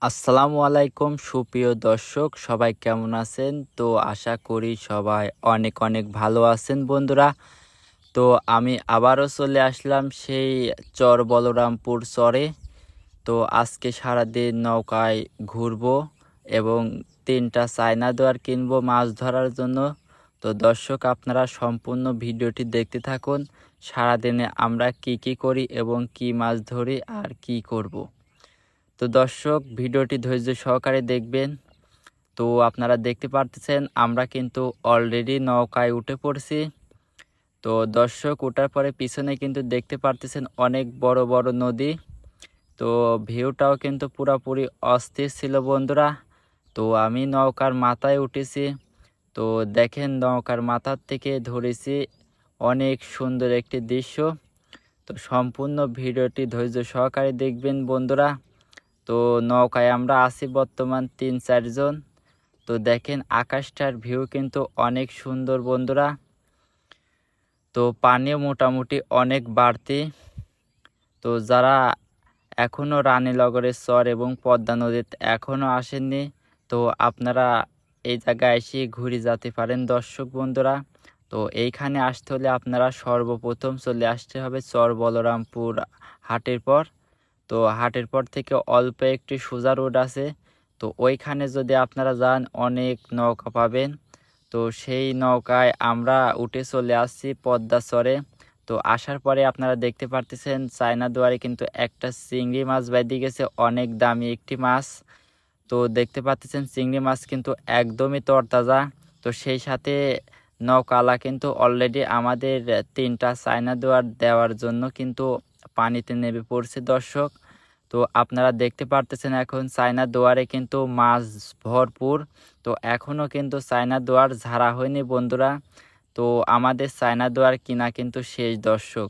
আসসালামু আলাইকুম সুপ্রিয় দর্শক, সবাই কেমন আছেন? তো আশা করি সবাই অনেক অনেক ভালো আছেন বন্ধুরা। তো আমি আবারও চলে আসলাম সেই চর বলরামপুর চরে। তো আজকে সারাদিন নৌকায় ঘুরবো এবং 3টা চায়না দোয়ার কিনবো মাছ ধরার জন্য। তো দর্শক, আপনারা সম্পূর্ণ ভিডিওটি দেখতে থাকুন। সারাদিনে আমরা কি করি এবং কি মাছ ধরি আর কি করব। তো দর্শক, ভিডিওটি ধৈর্য সহকারে দেখবেন। তো আপনারা দেখতে পারতেছেন আমরা কিন্তু অলরেডি নৌকায় উঠে পড়ছি। তো দর্শক, ওঠার পরে পিছনে কিন্তু দেখতে পারতেছেন অনেক বড় বড় নদী। তো ভিউটাও কিন্তু পুরোপুরি অস্থির ছিল বন্ধুরা। তো আমি নৌকার মাথায় উঠেছি। তো দেখেন, নৌকার মাথার থেকে ধরেছি অনেক সুন্দর একটি দৃশ্য। তো সম্পূর্ণ ভিডিওটি ধৈর্য সহকারে দেখবেন বন্ধুরা। তো নৌকায় আমরা আছি বর্তমান 3-4 জন। তো দেখেন, আকাশটার ভিউ কিন্তু অনেক সুন্দর বন্ধুরা। তো পানিও মোটামুটি অনেক বাড়তি। তো যারা এখনও রানীনগরের চর এবং পদ্মা নদীতে এখনও আসেননি, তো আপনারা এই জায়গায় এসে ঘুরে যেতে পারেন দর্শক বন্ধুরা। তো এইখানে আসতে হলে আপনারা সর্বপ্রথম চলে আসতে হবে চর বলরামপুর হাটের পর। তো হাটের পর থেকে অল্প একটি সোজা রোড আছে। তো ওইখানে যদি আপনারা যান, অনেক নৌকা পাবেন। তো সেই নৌকায় আমরা উঠে চলে আসছি পদ্মা চরে। তো আসার পরে আপনারা দেখতে পারতেছেন চায়না দুয়ারে কিন্তু একটা চিংড়ি মাছ বাইতে গেছে, অনেক দামি একটি মাছ। তো দেখতে পাচ্ছেন চিংড়ি মাছ কিন্তু একদমই তরতাজা। তো সেই সাথে নৌকালা কিন্তু অলরেডি আমাদের 3টা চায়না দুয়ার দেওয়ার জন্য কিন্তু পানিতে নেমে পড়ছে দর্শক। তো আপনারা দেখতে পারতেছেন এখন চায়না দুয়ারে কিন্তু মাছ ভরপুর। তো এখনও কিন্তু চায়না দুয়ার ঝাড়া হয়নি বন্ধুরা। তো আমাদের চায়না দুয়ার কিনা কিন্তু শেষ দর্শক।